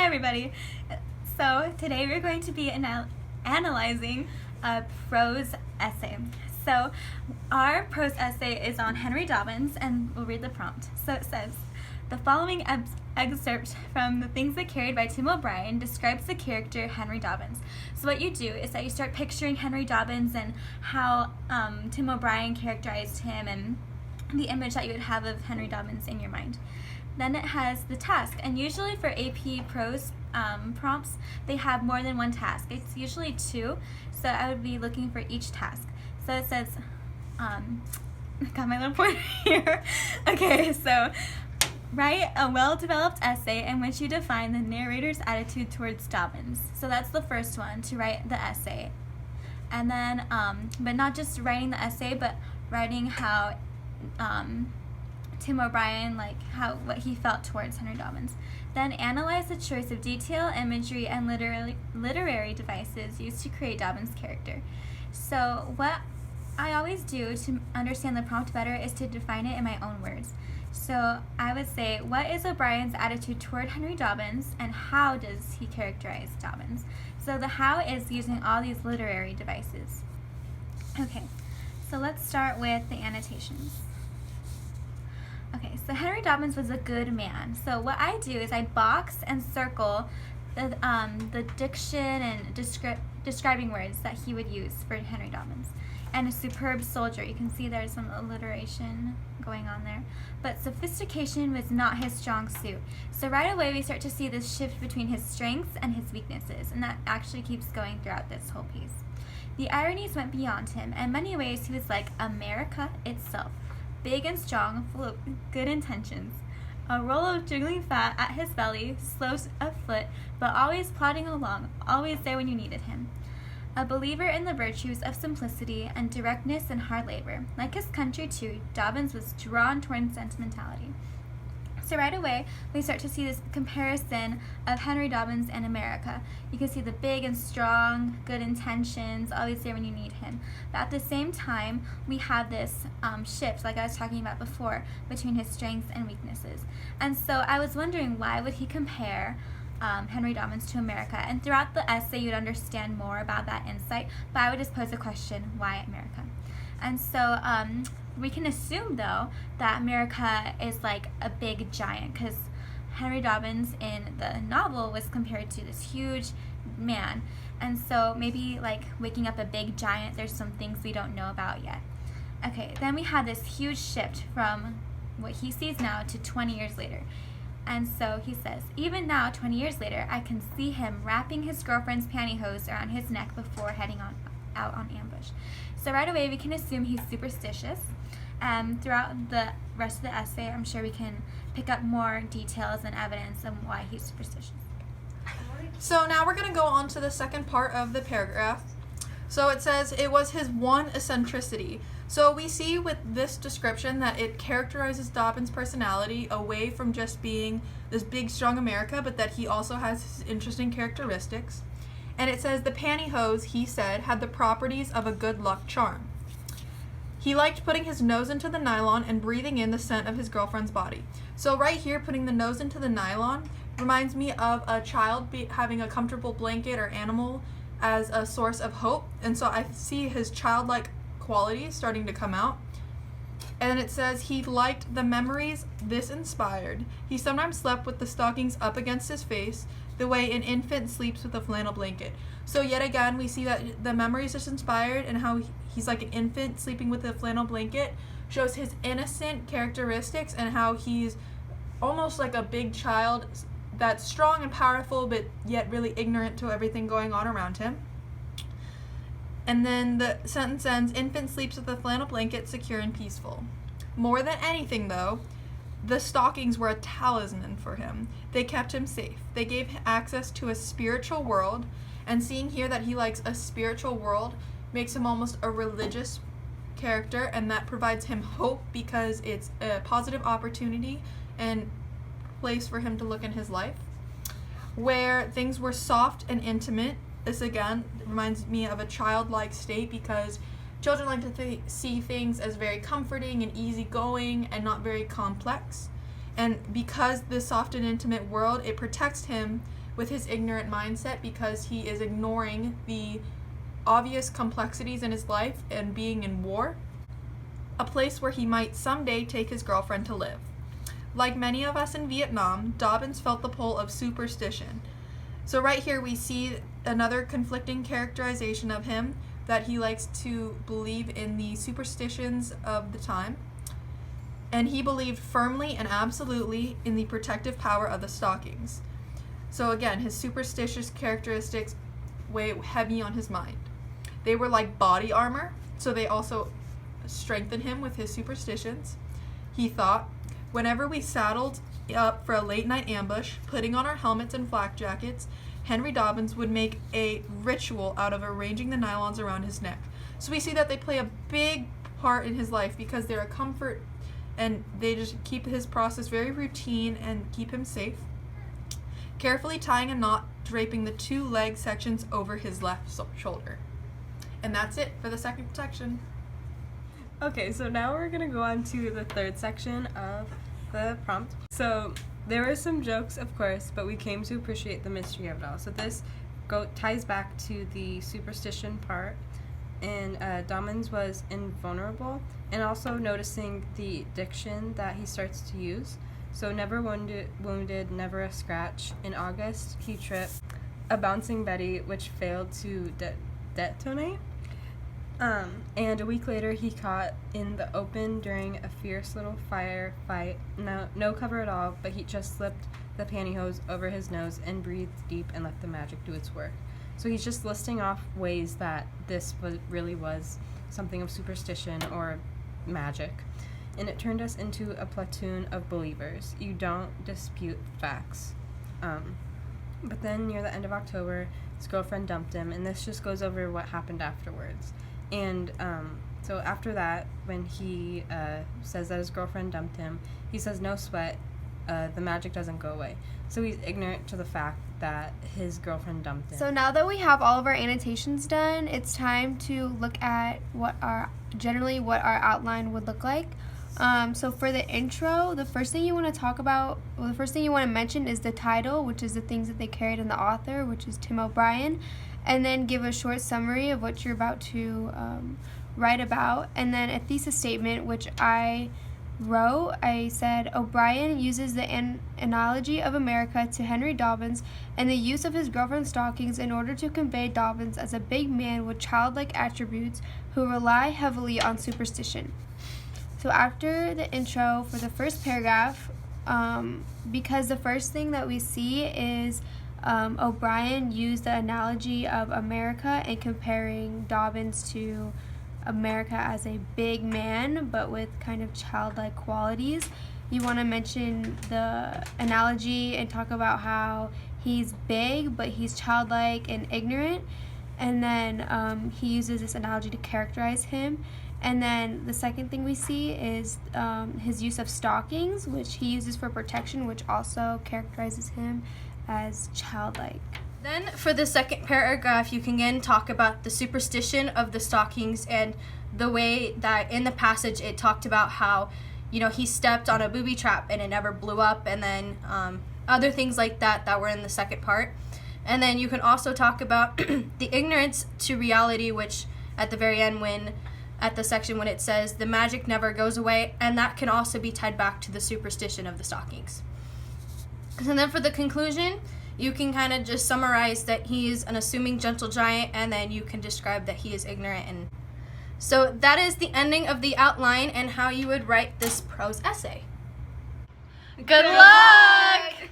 everybody. So today we're going to be analyzing a prose essay. So our prose essay is on Henry Dobbins, and we'll read the prompt. So it says, the following excerpt from The Things That Carried by Tim O'Brien describes the character Henry Dobbins. So what you do is that you start picturing Henry Dobbins and how Tim O'Brien characterized him and the image that you would have of Henry Dobbins in your mind. Then it has the task, and usually for AP prose prompts, they have more than one task. It's usually two, so I would be looking for each task. So it says, got my little pointer here. Okay, so write a well-developed essay in which you define the narrator's attitude towards Dobbins. So that's the first one, to write the essay. And then, but not just writing the essay, but writing how Tim O'Brien, what he felt towards Henry Dobbins. Then analyze the choice of detail, imagery, and literary devices used to create Dobbins' character. So what I always do to understand the prompt better is to define it in my own words. So I would say, what is O'Brien's attitude toward Henry Dobbins, and how does he characterize Dobbins? So the how is using all these literary devices. Okay, so let's start with the annotations. Okay, so Henry Dobbins was a good man. So what I do is I box and circle the diction and describing words that he would use for Henry Dobbins. And a superb soldier. You can see there's some alliteration going on there. But sophistication was not his strong suit. So right away we start to see this shift between his strengths and his weaknesses, and that actually keeps going throughout this whole piece. The ironies went beyond him. In many ways he was like America itself. Big and strong, full of good intentions. A roll of jiggling fat at his belly, slow of foot, but always plodding along, always there when you needed him. A believer in the virtues of simplicity and directness and hard labor. Like his country too, Dobbins was drawn toward sentimentality. So right away, we start to see this comparison of Henry Dobbins and America. You can see the big and strong, good intentions, always there when you need him. But at the same time, we have this shift, like I was talking about before, between his strengths and weaknesses. And so I was wondering, why would he compare Henry Dobbins to America? And throughout the essay, you'd understand more about that insight, but I would just pose a question, why America? And so we can assume, though, that America is like a big giant, because Henry Dobbins in the novel was compared to this huge man. And so maybe like waking up a big giant, there's some things we don't know about yet. Okay, then we have this huge shift from what he sees now to 20 years later. And so he says, even now, 20 years later, I can see him wrapping his girlfriend's pantyhose around his neck before heading out on ambush. So right away, we can assume he's superstitious. Throughout the rest of the essay, I'm sure we can pick up more details and evidence on why he's superstitious. So now we're going to go on to the second part of the paragraph. So it says, it was his one eccentricity. So we see with this description that it characterizes Dobbins' personality away from just being this big, strong America, but that he also has his interesting characteristics. And it says, the pantyhose, he said, had the properties of a good luck charm. He liked putting his nose into the nylon and breathing in the scent of his girlfriend's body. So right here, putting the nose into the nylon reminds me of a child having a comfortable blanket or animal as a source of hope. And so I see his childlike qualities starting to come out. And it says he liked the memories this inspired. He sometimes slept with the stockings up against his face, the way an infant sleeps with a flannel blanket. So yet again, we see that the memories this inspired and how he's like an infant sleeping with a flannel blanket shows his innocent characteristics and how he's almost like a big child that's strong and powerful, but yet really ignorant to everything going on around him. And then the sentence ends, infant sleeps with a flannel blanket, secure and peaceful. More than anything, though, the stockings were a talisman for him. They kept him safe. They gave him access to a spiritual world, and seeing here that he likes a spiritual world makes him almost a religious character, and that provides him hope because it's a positive opportunity and place for him to look in his life. Where things were soft and intimate, this again reminds me of a childlike state, because children like to see things as very comforting and easygoing and not very complex. And because this soft and intimate world, it protects him with his ignorant mindset because he is ignoring the obvious complexities in his life and being in war, a place where he might someday take his girlfriend to live. Like many of us in Vietnam, Dobbins felt the pull of superstition. So right here we see another conflicting characterization of him, that he likes to believe in the superstitions of the time. And he believed firmly and absolutely in the protective power of the stockings. So again, his superstitious characteristics weigh heavy on his mind. They were like body armor, so they also strengthened him with his superstitions. He thought, whenever we saddled up for a late night ambush, putting on our helmets and flak jackets, Henry Dobbins would make a ritual out of arranging the nylons around his neck. So we see that they play a big part in his life because they're a comfort, and they just keep his process very routine and keep him safe. Carefully tying a knot, draping the 2 leg sections over his left shoulder. And that's it for the second section. Okay, so now we're going to go on to the third section of the prompt. So there were some jokes, of course, but we came to appreciate the mystery of it all. So this ties back to the superstition part, and Dobbins was invulnerable, and also noticing the diction that he starts to use. So never wounded, never a scratch. In August, he tripped a bouncing Betty, which failed to detonate. And a week later, he caught in the open during a fierce little firefight. No cover at all, but he just slipped the pantyhose over his nose and breathed deep and let the magic do its work. So he's just listing off ways that this really was something of superstition or magic. And it turned us into a platoon of believers. You don't dispute facts. But then near the end of October, his girlfriend dumped him, and this just goes over what happened afterwards. And so after that, when he says that his girlfriend dumped him, he says, no sweat, the magic doesn't go away. So he's ignorant to the fact that his girlfriend dumped him. So now that we have all of our annotations done, it's time to look at what our outline would look like. So for the intro, the first thing you want to mention is the title, which is the things that they carried in the author, which is Tim O'Brien, and then give a short summary of what you're about to write about, and then a thesis statement, which I wrote. I said, O'Brien uses the analogy of America to Henry Dobbins and the use of his girlfriend's stockings in order to convey Dobbins as a big man with childlike attributes who rely heavily on superstition. So after the intro for the first paragraph, because the first thing that we see is O'Brien used the analogy of America and comparing Dobbins to America as a big man, but with kind of childlike qualities. You want to mention the analogy and talk about how he's big, but he's childlike and ignorant. And then he uses this analogy to characterize him. And then the second thing we see is his use of stockings, which he uses for protection, which also characterizes him as childlike. Then for the second paragraph, you can again talk about the superstition of the stockings and the way that in the passage it talked about how, he stepped on a booby trap and it never blew up, and then other things like that were in the second part. And then you can also talk about the ignorance to reality, which at the very end at the section when it says the magic never goes away, and that can also be tied back to the superstition of the stockings. And then for the conclusion, you can kind of just summarize that he is an assuming gentle giant, and then you can describe that he is ignorant. And so that is the ending of the outline and how you would write this prose essay. Good luck!